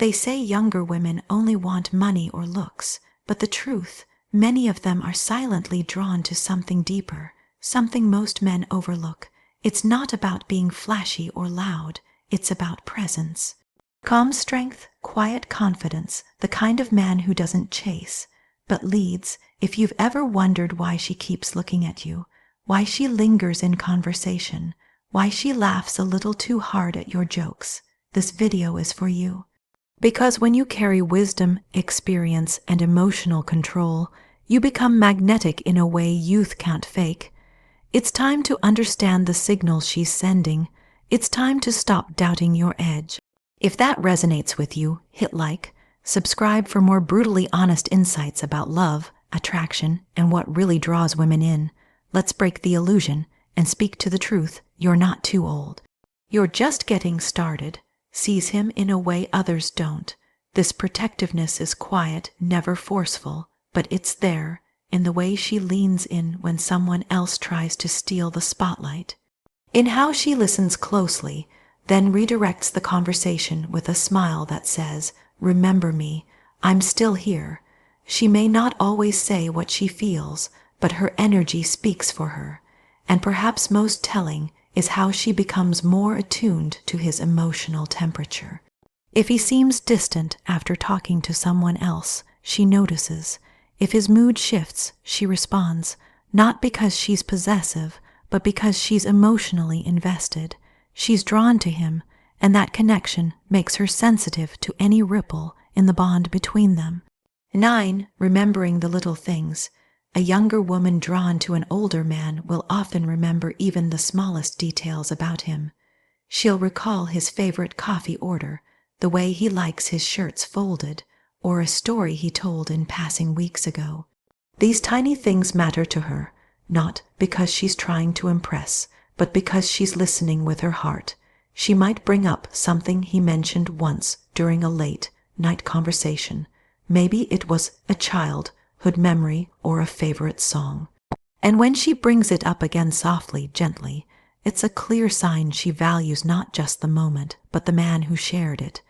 They say younger women only want money or looks, but the truth, many of them are silently drawn to something deeper, something most men overlook. It's not about being flashy or loud, it's about presence. Calm strength, quiet confidence, the kind of man who doesn't chase, but leads. If you've ever wondered why she keeps looking at you, why she lingers in conversation, why she laughs a little too hard at your jokes, this video is for you. Because when you carry wisdom, experience, and emotional control, you become magnetic in a way youth can't fake. It's time to understand the signals she's sending. It's time to stop doubting your edge. If that resonates with you, hit like, subscribe for more brutally honest insights about love, attraction, and what really draws women in. Let's break the illusion and speak to the truth. You're not too old. You're just getting started. Sees him in a way others don't. This protectiveness is quiet, never forceful, but it's there, in the way she leans in when someone else tries to steal the spotlight. In how she listens closely, then redirects the conversation with a smile that says, "Remember me, I'm still here." She may not always say what she feels, but her energy speaks for her. And perhaps most telling is how she becomes more attuned to his emotional temperature. If he seems distant after talking to someone else, she notices. If his mood shifts, she responds, not because she's possessive, but because she's emotionally invested. She's drawn to him, and that connection makes her sensitive to any ripple in the bond between them. 9. Remembering the little things. A younger woman drawn to an older man will often remember even the smallest details about him. She'll recall his favorite coffee order, the way he likes his shirts folded, or a story he told in passing weeks ago. These tiny things matter to her, not because she's trying to impress, but because she's listening with her heart. She might bring up something he mentioned once during a late-night conversation. Maybe it was a childhood memory or a favorite song. And when she brings it up again softly, gently, it's a clear sign she values not just the moment, but the man who shared it.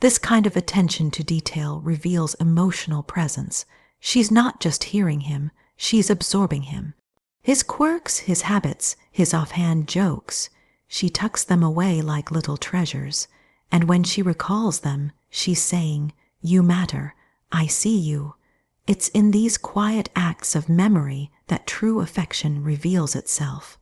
This kind of attention to detail reveals emotional presence. She's not just hearing him, she's absorbing him. His quirks, his habits, his offhand jokes, she tucks them away like little treasures. And when she recalls them, she's saying, "You matter, I see you." It's in these quiet acts of memory that true affection reveals itself.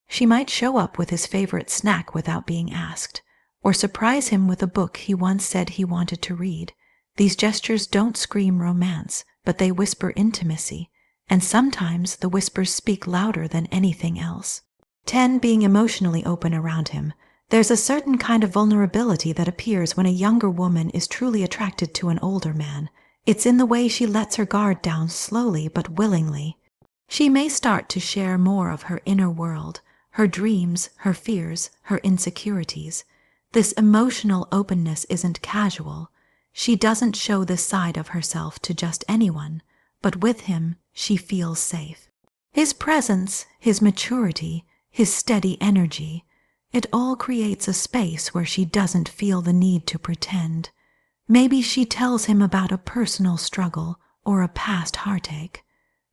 She might show up with his favorite snack without being asked, or surprise him with a book he once said he wanted to read. These gestures don't scream romance, but they whisper intimacy, and sometimes the whispers speak louder than anything else. 10. Being emotionally open around him. There's a certain kind of vulnerability that appears when a younger woman is truly attracted to an older man. It's in the way she lets her guard down slowly but willingly. She may start to share more of her inner world, her dreams, her fears, her insecurities. This emotional openness isn't casual. She doesn't show this side of herself to just anyone, but with him she feels safe. His presence, his maturity, his steady energy, it all creates a space where she doesn't feel the need to pretend. Maybe she tells him about a personal struggle or a past heartache.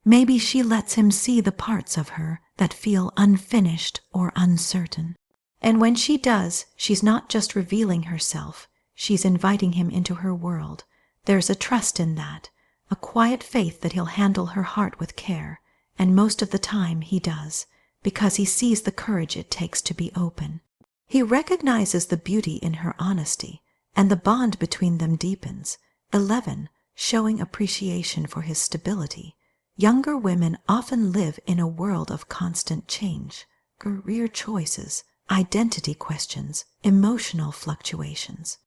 Maybe she lets him see the parts of her that feel unfinished or uncertain. And when she does, she's not just revealing herself, she's inviting him into her world. There's a trust in that, a quiet faith that he'll handle her heart with care, and most of the time he does, because he sees the courage it takes to be open. He recognizes the beauty in her honesty, and the bond between them deepens. 11. Showing appreciation for his stability. Younger women often live in a world of constant change, career choices, identity questions, emotional fluctuations.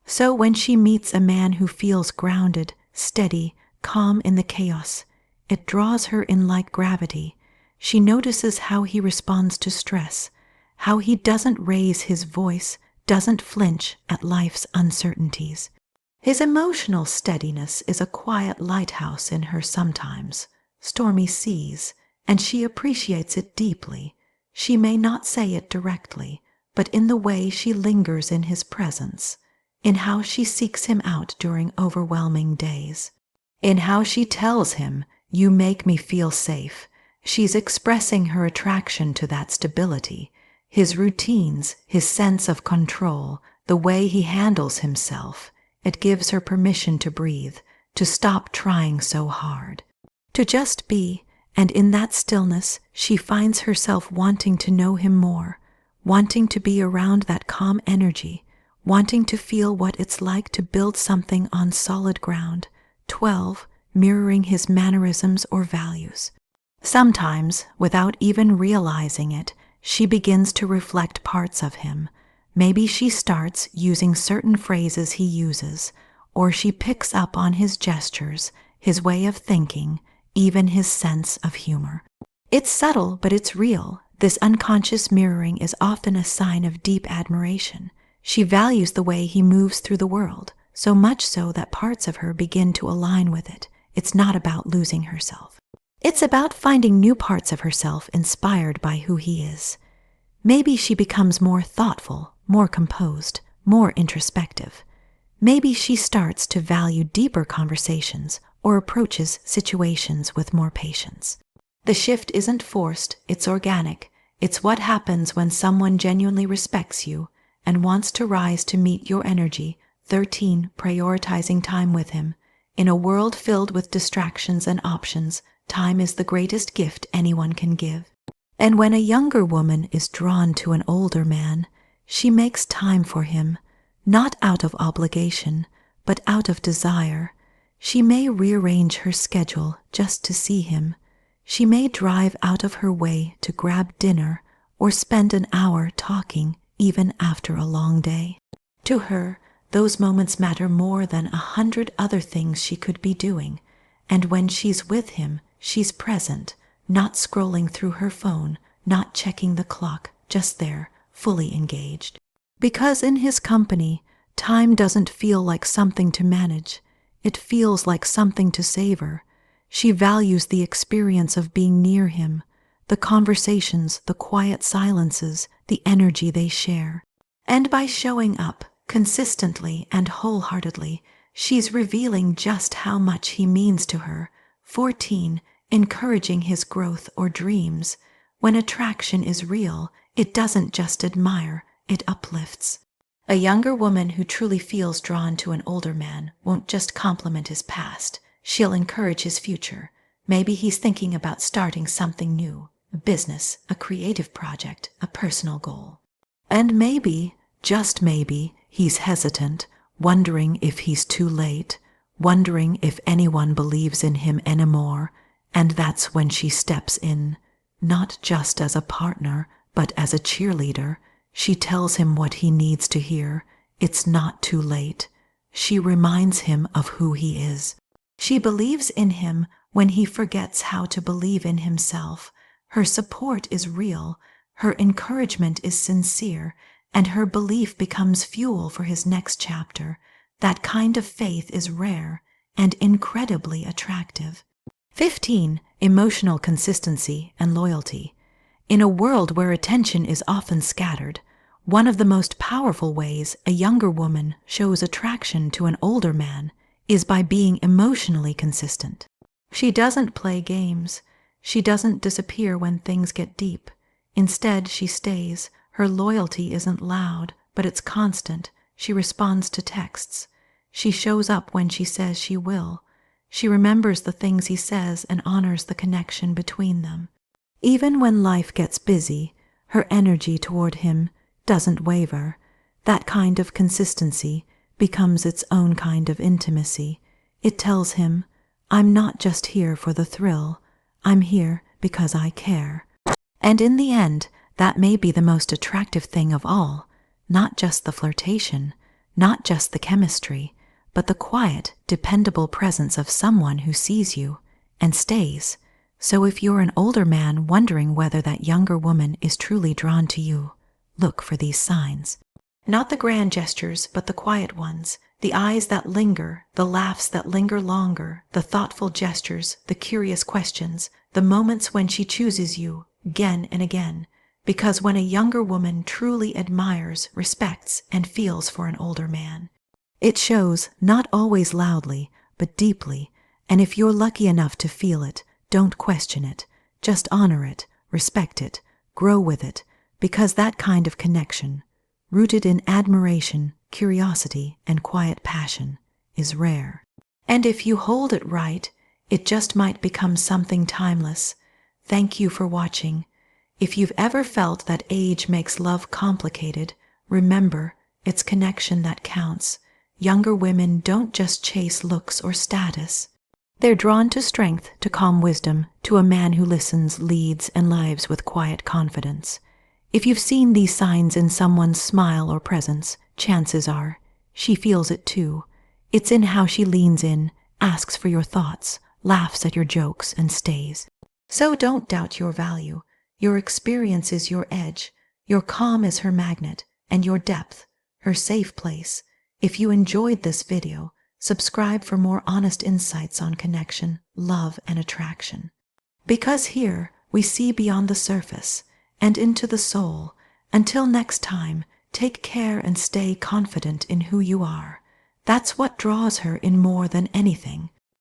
So when she meets a man who feels grounded, steady, calm in the chaos, it draws her in like gravity. She notices how he responds to stress, how he doesn't raise his voice, doesn't flinch at life's uncertainties. His emotional steadiness is a quiet lighthouse in her sometimes stormy seas, and she appreciates it deeply. She may not say it directly, but in the way she lingers in his presence. in how she seeks him out during overwhelming days, in how she tells him, "You make me feel safe." She's expressing her attraction to that stability, his routines, his sense of control, the way he handles himself. It gives her permission to breathe, to stop trying so hard, to just be, and in that stillness she finds herself wanting to know him more, wanting to be around that calm energy, wanting to feel what it's like to build something on solid ground. 12. Mirroring his mannerisms or values. Sometimes, without even realizing it, she begins to reflect parts of him. Maybe she starts using certain phrases he uses, or she picks up on his gestures, his way of thinking, even his sense of humor. It's subtle, but it's real. This unconscious mirroring is often a sign of deep admiration. She values the way he moves through the world, so much so that parts of her begin to align with it. It's not about losing herself. It's about finding new parts of herself inspired by who he is. Maybe she becomes more thoughtful, more composed, more introspective. Maybe she starts to value deeper conversations or approaches situations with more patience. The shift isn't forced, it's organic. It's what happens when someone genuinely respects you and wants to rise to meet your energy. 13. Prioritizing time with him. In a world filled with distractions and options, time is the greatest gift anyone can give. And when a younger woman is drawn to an older man, she makes time for him, not out of obligation, but out of desire. She may rearrange her schedule just to see him. She may drive out of her way to grab dinner or spend an hour talking even after a long day. To her, those moments matter more than 100 other things she could be doing. And when she's with him, she's present, not scrolling through her phone, not checking the clock, just there, fully engaged. Because in his company, time doesn't feel like something to manage. It feels like something to savor. She values the experience of being near him, the conversations, the quiet silences, the energy they share. And by showing up, consistently and wholeheartedly, she's revealing just how much he means to her. 14. Encouraging his growth or dreams. When attraction is real, it doesn't just admire, it uplifts. A younger woman who truly feels drawn to an older man won't just compliment his past, she'll encourage his future. Maybe he's thinking about starting something new, a business, a creative project, a personal goal. And maybe, just maybe, he's hesitant, wondering if he's too late, wondering if anyone believes in him anymore, and that's when she steps in, not just as a partner, but as a cheerleader. She tells him what he needs to hear. It's not too late. She reminds him of who he is. She believes in him when he forgets how to believe in himself. Her support is real, her encouragement is sincere, and her belief becomes fuel for his next chapter. That kind of faith is rare and incredibly attractive. 15. Emotional consistency and loyalty. In a world where attention is often scattered, one of the most powerful ways a younger woman shows attraction to an older man is by being emotionally consistent. She doesn't play games. She doesn't disappear when things get deep. Instead, she stays. Her loyalty isn't loud, but it's constant. She responds to texts. She shows up when she says she will. She remembers the things he says and honors the connection between them. Even when life gets busy, her energy toward him doesn't waver. That kind of consistency becomes its own kind of intimacy. It tells him, I'm not just here for the thrill. I'm here because I care. And in the end, that may be the most attractive thing of all. Not just the flirtation, not just the chemistry, but the quiet, dependable presence of someone who sees you and stays. So if you're an older man wondering whether that younger woman is truly drawn to you, look for these signs. Not the grand gestures, but the quiet ones. The eyes that linger, the laughs that linger longer, the thoughtful gestures, the curious questions, the moments when she chooses you again and again. Because when a younger woman truly admires, respects, and feels for an older man, It shows, not always loudly, but deeply, and if you're lucky enough to feel it, don't question it. Just honor it, respect it, grow with it, because that kind of connection, rooted in admiration, curiosity, and quiet passion, is rare. And if you hold it right, it just might become something timeless. Thank you for watching. If you've ever felt that age makes love complicated, remember, it's connection that counts. Younger women don't just chase looks or status. They're drawn to strength, to calm wisdom, to a man who listens, leads, and lives with quiet confidence. If you've seen these signs in someone's smile or presence, chances are she feels it too. It's in how she leans in, asks for your thoughts, laughs at your jokes, and stays. So don't doubt your value. Your experience is your edge. Your calm is her magnet, and your depth, her safe place. If you enjoyed this video, subscribe for more honest insights on connection, love, and attraction. Because here, we see beyond the surface and into the soul. Until next time, take care and stay confident in who you are. That's what draws her in more than anything.